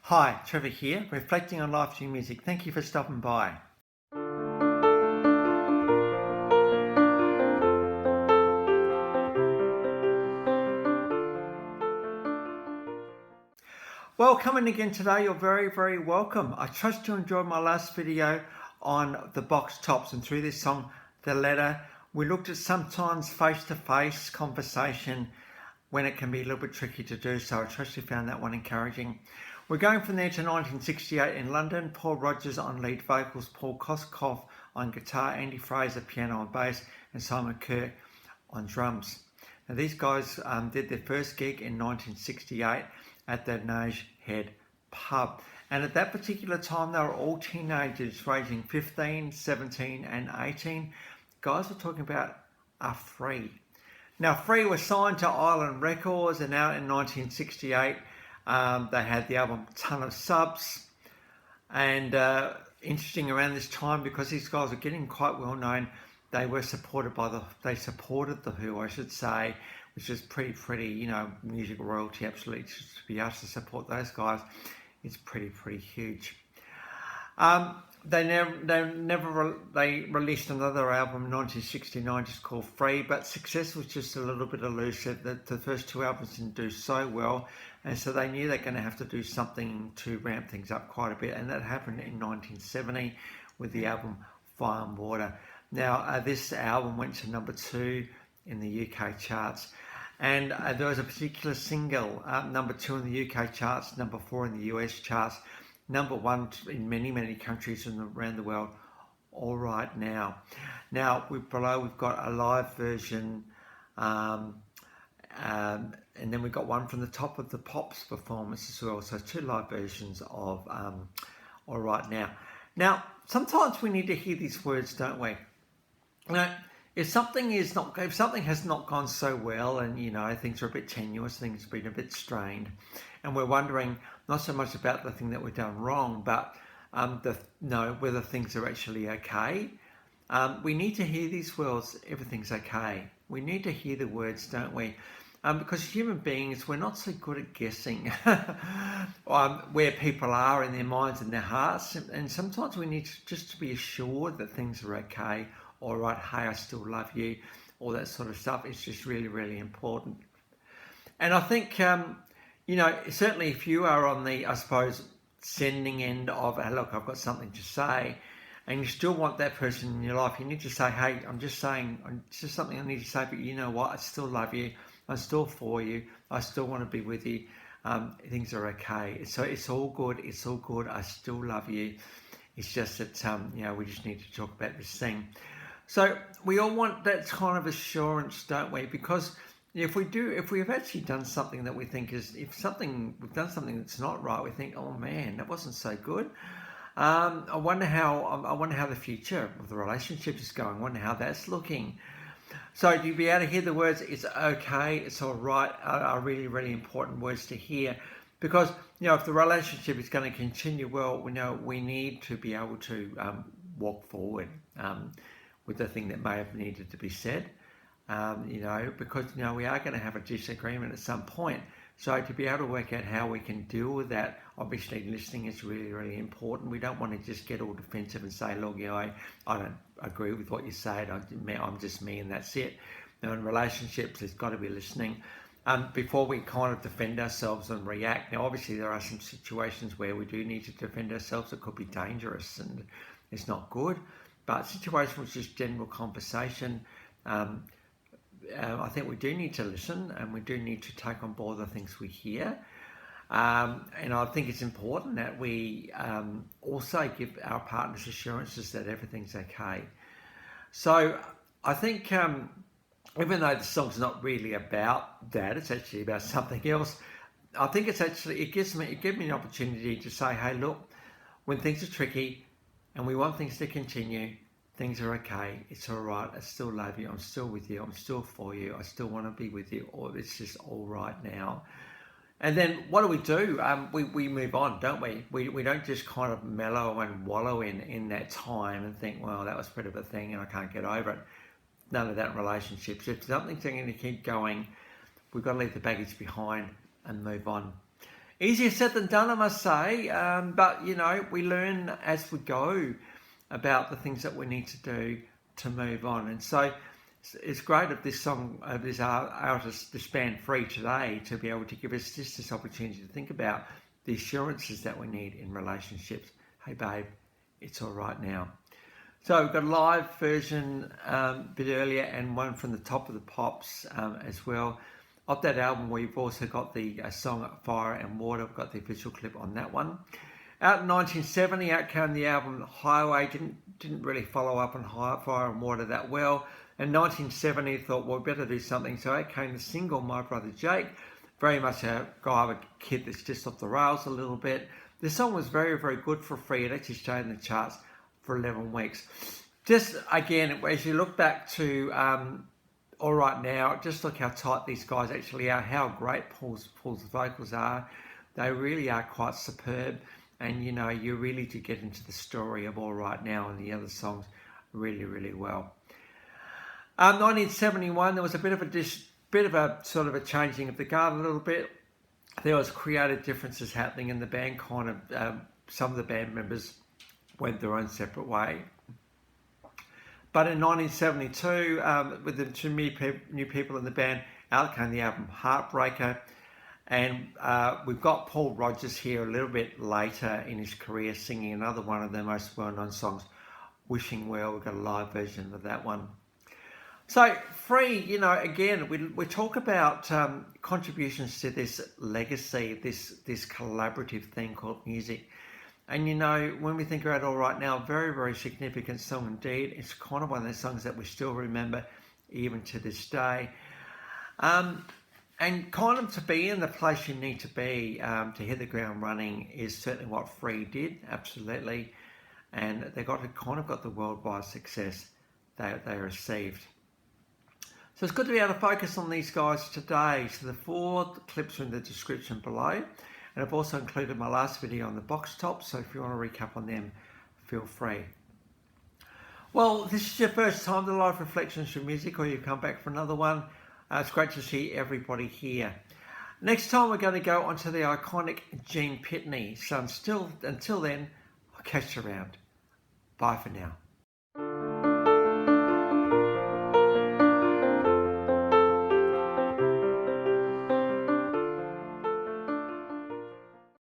Hi, Trevor here, reflecting on life through music. Thank you for stopping by. Well, coming again today, you're very welcome. I trust you enjoyed my last video on the box tops, and through this song, The Letter, we looked at sometimes face-to-face conversation when it can be a little bit tricky to do so. I trust you found that one encouraging. We're going from there to 1968 in London. Paul Rodgers on lead vocals, Paul Koskoff on guitar, Andy Fraser piano and bass, and Simon Kirk on drums. Now these guys did their first gig in 1968 at the Nage Head pub. And at that particular time, they were all teenagers ranging 15, 17 and 18. Guys we're talking about are Free. Now Free was signed to Island Records, and out in 1968 they had the album Ton of Subs. And interesting around this time, because these guys were getting quite well known, they supported the Who, I should say, which is pretty, music royalty, absolutely. To be asked to support those guys, it's pretty huge. They released another album in 1969 just called Free, but success was just a little bit elusive. The first two albums didn't do so well, and so they knew they're going to have to do something to ramp things up quite a bit, and that happened in 1970 with the album Fire and Water. Now, this album went to number 2 in the UK charts, and there was a particular single, number 2 in the UK charts, number 4 in the US charts, number 1 in many countries around the world, All Right Now. Now, below we've got a live version, and then we've got one from the Top of the Pops performance as well. So 2 live versions of All Right Now. Now, sometimes we need to hear these words, don't we? If something has not gone so well, and things are a bit tenuous, things have been a bit strained, and we're wondering not so much about the thing that we've done wrong, but whether things are actually okay. We need to hear these words, everything's okay. We need to hear the words, don't we? Because human beings, we're not so good at guessing where people are in their minds and their hearts, and sometimes we need to be assured that things are okay. All right, hey, I still love you, all that sort of stuff. It's just really important. And I think, certainly if you are on the, I suppose, sending end of, hey, look, I've got something to say, and you still want that person in your life, you need to say, hey, it's just something I need to say, but you know what, I still love you, I'm still for you, I still want to be with you, things are okay. So it's all good, I still love you. It's just that, we just need to talk about this thing. So we all want that kind of assurance, don't we? Because if we've actually done something that we think we've done something that's not right, we think, oh man, that wasn't so good. I wonder how the future of the relationship is going. I wonder how that's looking. So to be able to hear the words, it's okay, it's all right, are really important words to hear. Because, if the relationship is going to continue well, we need to be able to walk forward with the thing that may have needed to be said, because, we are going to have a disagreement at some point. So to be able to work out how we can deal with that, obviously listening is really important. We don't want to just get all defensive and say, look, I don't agree with what you said, I'm just me and that's it. Now in relationships, there's got to be listening. Before we kind of defend ourselves and react. Now, obviously, there are some situations where we do need to defend ourselves. It could be dangerous and it's not good. But situations with just general conversation, I think we do need to listen, and we do need to take on board the things we hear. And I think it's important that we also give our partners assurances that everything's okay. So I think even though the song's not really about that, it's actually about something else. I think it gives me an opportunity to say, hey, look, when things are tricky and we want things to continue, things are okay, it's all right, I still love you, I'm still with you, I'm still for you, I still want to be with you, or it's just all right now. And then what do? We move on, don't we? We don't just kind of mellow and wallow in that time and think, well, that was a bit of a thing and I can't get over it. None of that in relationships. If something's going to keep going, we've got to leave the baggage behind and move on. Easier said than done, I must say, but you know, we learn as we go about the things that we need to do to move on. And so it's great of this song, of this artist, this band Free today, to be able to give us just this opportunity to think about the assurances that we need in relationships. Hey babe, it's all right now. So we've got a live version a bit earlier and one from the Top of the Pops as well. Of that album, we've also got the song Fire and Water. We've got the official clip on that one. Out in 1970, out came the album Highway. Didn't really follow up on Fire and Water that well. In 1970, thought, well, we better do something. So out came the single My Brother Jake. Very much a guy with a kid that's just off the rails a little bit. The song was very, very good for Free. It actually stayed in the charts for 11 weeks. Just again, as you look back to All Right Now, just look how tight these guys actually are, how great Paul's vocals are. They really are quite superb. And you know, you really do get into the story of All Right Now and the other songs really, really well. 1971, there was a bit of a sort of a changing of the guard a little bit. There was creative differences happening in the band. Kind of some of the band members went their own separate way. But in 1972, with the two new people in the band, out came the album Heartbreaker. And we've got Paul Rodgers here a little bit later in his career singing another one of their most well-known songs, Wishing Well. We've got a live version of that one. So Free, you know, again, we talk about contributions to this legacy, this collaborative thing called music. And you know, when we think about All Right Now, very, very significant song indeed. It's kind of one of those songs that we still remember even to this day. And kind of to be in the place you need to be to hit the ground running is certainly what Free did, absolutely. And they kind of got the worldwide success they received. So it's good to be able to focus on these guys today. So the 4 clips are in the description below. And I've also included my last video on the box top. So if you want to recap on them, feel free. Well, this is your first time to Live Reflections from Music, or you've come back for another one. It's great to see everybody here. Next time we're going to go onto the iconic Gene Pitney. So until then, I'll catch you around. Bye for now.